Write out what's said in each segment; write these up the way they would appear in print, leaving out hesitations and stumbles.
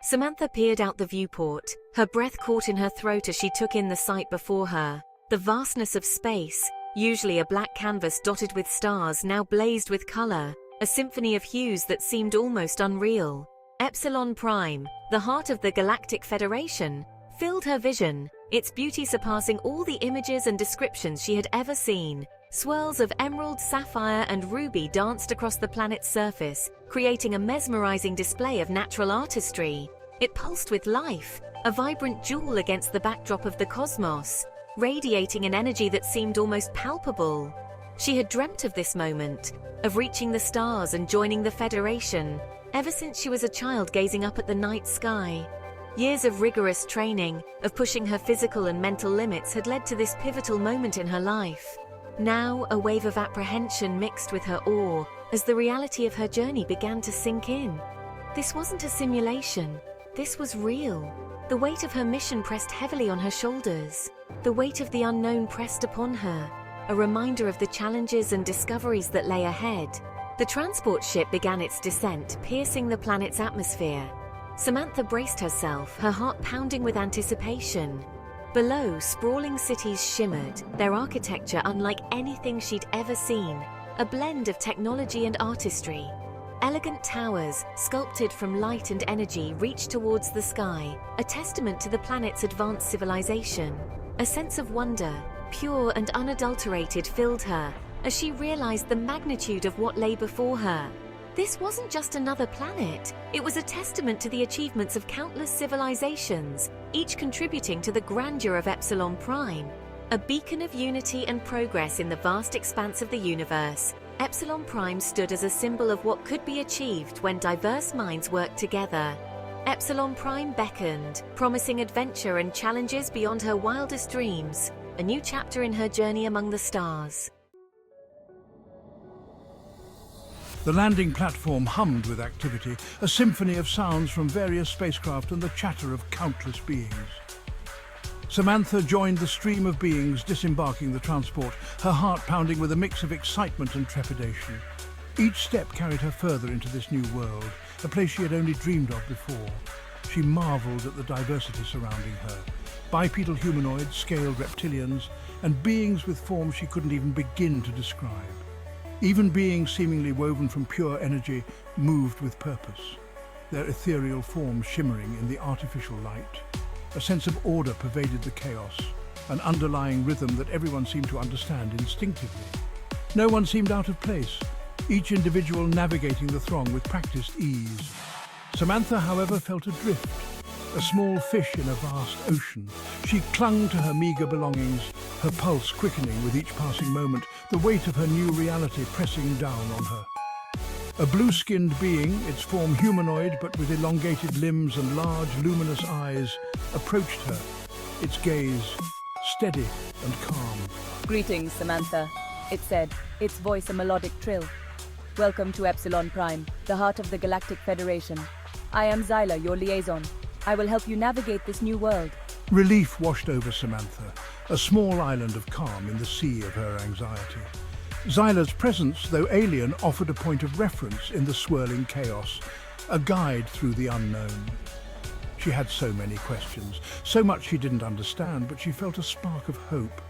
Samantha peered out the viewport, her breath caught in her throat as she took in the sight before her. The vastness of space, usually a black canvas dotted with stars, now blazed with color, a symphony of hues that seemed almost unreal. Epsilon Prime, the heart of the Galactic Federation, filled her vision, its beauty surpassing all the images and descriptions she had ever seen. Swirls of emerald, sapphire, and ruby danced across the planet's surface, creating a mesmerizing display of natural artistry. It pulsed with life, a vibrant jewel against the backdrop of the cosmos, radiating an energy that seemed almost palpable. She had dreamt of this moment, of reaching the stars and joining the Federation, ever since she was a child gazing up at the night sky. Years of rigorous training, of pushing her physical and mental limits had led to this pivotal moment in her life. Now, a wave of apprehension mixed with her awe, as the reality of her journey began to sink in. This wasn't a simulation. This was real. The weight of her mission pressed heavily on her shoulders. The weight of the unknown pressed upon her, a reminder of the challenges and discoveries that lay ahead. The transport ship began its descent, piercing the planet's atmosphere. Samantha braced herself, her heart pounding with anticipation. Below, sprawling cities shimmered, their architecture unlike anything she'd ever seen, a blend of technology and artistry. Elegant towers, sculpted from light and energy, reached towards the sky, a testament to the planet's advanced civilization. A sense of wonder, pure and unadulterated, filled her as she realized the magnitude of what lay before her. This wasn't just another planet, it was a testament to the achievements of countless civilizations, each contributing to the grandeur of Epsilon Prime. A beacon of unity and progress in the vast expanse of the universe, Epsilon Prime stood as a symbol of what could be achieved when diverse minds worked together. Epsilon Prime beckoned, promising adventure and challenges beyond her wildest dreams, a new chapter in her journey among the stars. The landing platform hummed with activity, a symphony of sounds from various spacecraft and the chatter of countless beings. Samantha joined the stream of beings disembarking the transport, her heart pounding with a mix of excitement and trepidation. Each step carried her further into this new world, a place she had only dreamed of before. She marveled at the diversity surrounding her. Bipedal humanoids, scaled reptilians, and beings with forms she couldn't even begin to describe. Even beings seemingly woven from pure energy moved with purpose, their ethereal forms shimmering in the artificial light. A sense of order pervaded the chaos, an underlying rhythm that everyone seemed to understand instinctively. No one seemed out of place, each individual navigating the throng with practiced ease. Samantha, however, felt adrift, a small fish in a vast ocean. She clung to her meager belongings, her pulse quickening with each passing moment, the weight of her new reality pressing down on her. A blue-skinned being, its form humanoid but with elongated limbs and large, luminous eyes, approached her, its gaze steady and calm. "Greetings, Samantha," it said, its voice a melodic trill. "Welcome to Epsilon Prime, the heart of the Galactic Federation. I am Xylar, your liaison. I will help you navigate this new world." Relief washed over Samantha, a small island of calm in the sea of her anxiety. Xylar's presence, though alien, offered a point of reference in the swirling chaos, a guide through the unknown. She had so many questions, so much she didn't understand, but she felt a spark of hope.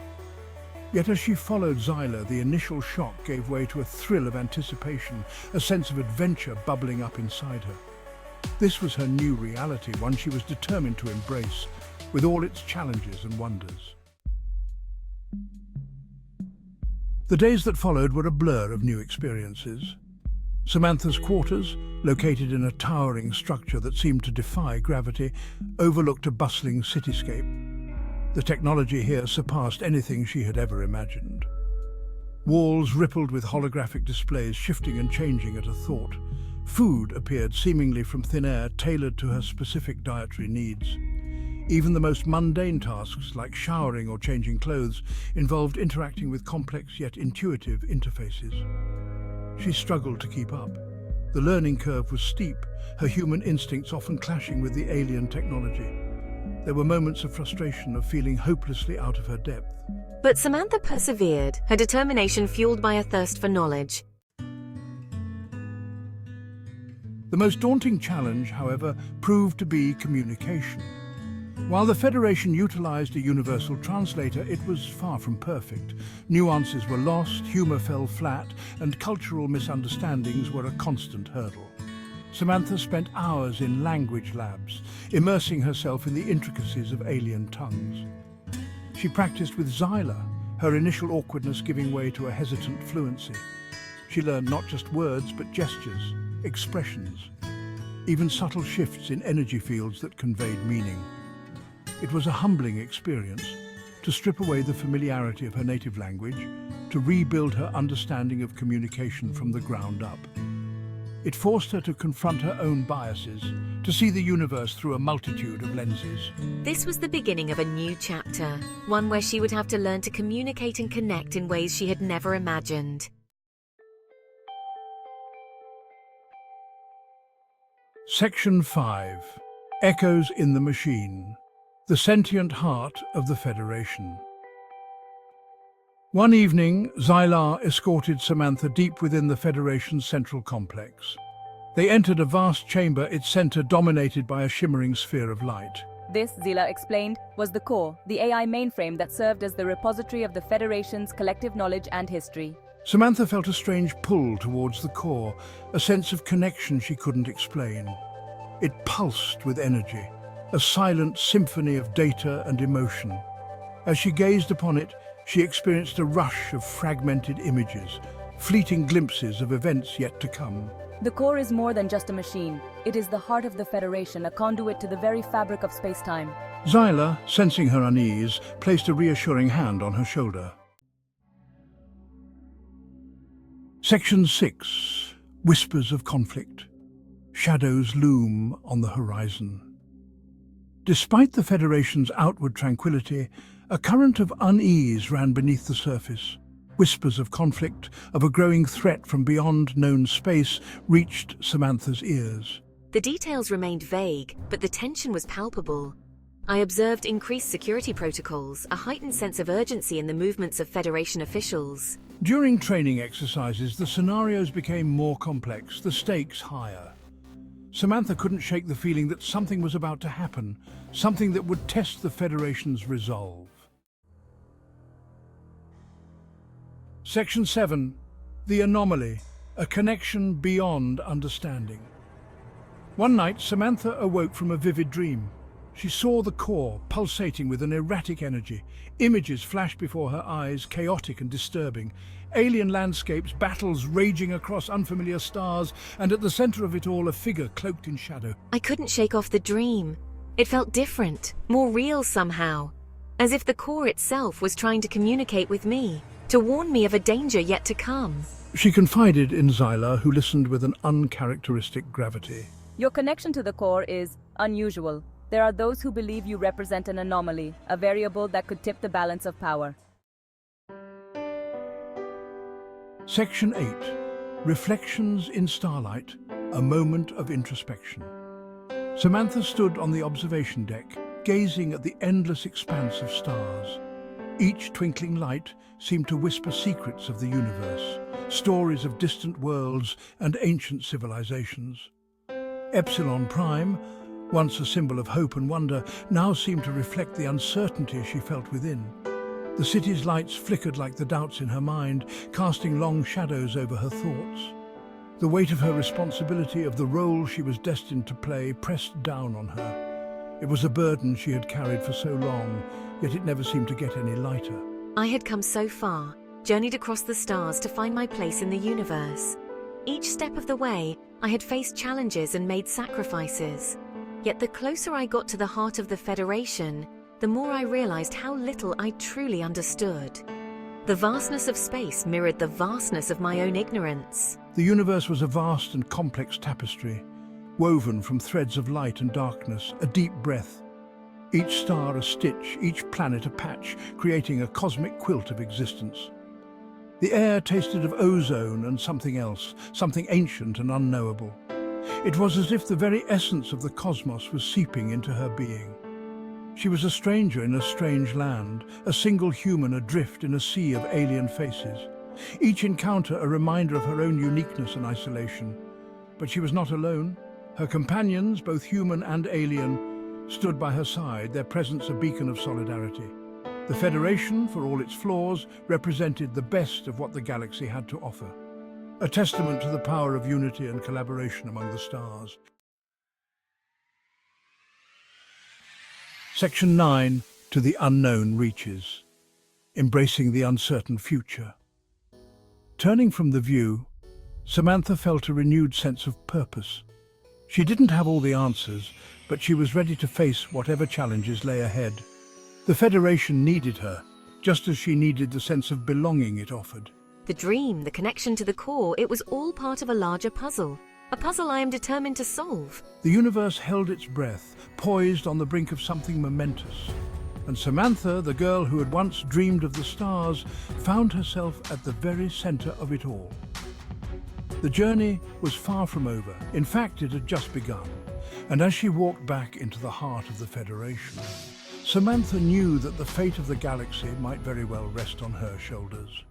Yet as she followed Xylar, the initial shock gave way to a thrill of anticipation, a sense of adventure bubbling up inside her. This was her new reality, one she was determined to embrace, with all its challenges and wonders. The days that followed were a blur of new experiences. Samantha's quarters, located in a towering structure that seemed to defy gravity, overlooked a bustling cityscape. The technology here surpassed anything she had ever imagined. Walls rippled with holographic displays, shifting and changing at a thought. Food appeared seemingly from thin air, tailored to her specific dietary needs. Even the most mundane tasks, like showering or changing clothes, involved interacting with complex yet intuitive interfaces. She struggled to keep up. The learning curve was steep, her human instincts often clashing with the alien technology. There were moments of frustration, of feeling hopelessly out of her depth. But Samantha persevered, her determination fueled by a thirst for knowledge. The most daunting challenge, however, proved to be communication. While the Federation utilized a universal translator, it was far from perfect. Nuances were lost, humor fell flat, and cultural misunderstandings were a constant hurdle. Samantha spent hours in language labs, immersing herself in the intricacies of alien tongues. She practiced with Xylar, her initial awkwardness giving way to a hesitant fluency. She learned not just words, but gestures, expressions, even subtle shifts in energy fields that conveyed meaning. It was a humbling experience to strip away the familiarity of her native language, to rebuild her understanding of communication from the ground up. It forced her to confront her own biases, to see the universe through a multitude of lenses. This was the beginning of a new chapter, one where she would have to learn to communicate and connect in ways she had never imagined. Section 5. Echoes in the Machine. The sentient heart of the Federation. One evening, Xylar escorted Samantha deep within the Federation's central complex. They entered a vast chamber, its center dominated by a shimmering sphere of light. This, Xylar explained, was the core, the AI mainframe that served as the repository of the Federation's collective knowledge and history. Samantha felt a strange pull towards the core, a sense of connection she couldn't explain. It pulsed with energy, a silent symphony of data and emotion. As she gazed upon it, she experienced a rush of fragmented images, fleeting glimpses of events yet to come. The core is more than just a machine. It is the heart of the Federation, a conduit to the very fabric of space-time. Xylar, sensing her unease, placed a reassuring hand on her shoulder. Section 6. Whispers of conflict. Shadows loom on the horizon. Despite the Federation's outward tranquility, a current of unease ran beneath the surface. Whispers of conflict, of a growing threat from beyond known space, reached Samantha's ears. The details remained vague, but the tension was palpable. I observed increased security protocols, a heightened sense of urgency in the movements of Federation officials. During training exercises, the scenarios became more complex, the stakes higher. Samantha couldn't shake the feeling that something was about to happen, something that would test the Federation's resolve. Section 7. The Anomaly, a connection beyond understanding. One night, Samantha awoke from a vivid dream. She saw the core pulsating with an erratic energy. Images flashed before her eyes, chaotic and disturbing. Alien landscapes, battles raging across unfamiliar stars, and at the center of it all, a figure cloaked in shadow. I couldn't shake off the dream. It felt different, more real somehow, as if the core itself was trying to communicate with me, to warn me of a danger yet to come. She confided in Xylar, who listened with an uncharacteristic gravity. Your connection to the core is unusual. There are those who believe you represent an anomaly, a variable that could tip the balance of power. Section 8. Reflections in Starlight, a moment of introspection. Samantha stood on the observation deck, gazing at the endless expanse of stars. Each twinkling light seemed to whisper secrets of the universe, stories of distant worlds and ancient civilizations. Epsilon Prime, once a symbol of hope and wonder, now seemed to reflect the uncertainty she felt within. The city's lights flickered like the doubts in her mind, casting long shadows over her thoughts. The weight of her responsibility, of the role she was destined to play, pressed down on her. It was a burden she had carried for so long, yet it never seemed to get any lighter. I had come so far, journeyed across the stars to find my place in the universe. Each step of the way, I had faced challenges and made sacrifices. Yet the closer I got to the heart of the Federation, the more I realized how little I truly understood. The vastness of space mirrored the vastness of my own ignorance. The universe was a vast and complex tapestry, woven from threads of light and darkness, a deep breath. Each star a stitch, each planet a patch, creating a cosmic quilt of existence. The air tasted of ozone and something else, something ancient and unknowable. It was as if the very essence of the cosmos was seeping into her being. She was a stranger in a strange land, a single human adrift in a sea of alien faces. Each encounter a reminder of her own uniqueness and isolation. But she was not alone. Her companions, both human and alien, stood by her side, their presence a beacon of solidarity. The Federation, for all its flaws, represented the best of what the galaxy had to offer, a testament to the power of unity and collaboration among the stars. Section 9, To the Unknown Reaches. Embracing the uncertain future. Turning from the view, Samantha felt a renewed sense of purpose. She didn't have all the answers, but she was ready to face whatever challenges lay ahead. The Federation needed her, just as she needed the sense of belonging it offered. The dream, the connection to the core, it was all part of a larger puzzle. A puzzle I am determined to solve. The universe held its breath, poised on the brink of something momentous. And Samantha, the girl who had once dreamed of the stars, found herself at the very center of it all. The journey was far from over. In fact, it had just begun. And as she walked back into the heart of the Federation, Samantha knew that the fate of the galaxy might very well rest on her shoulders.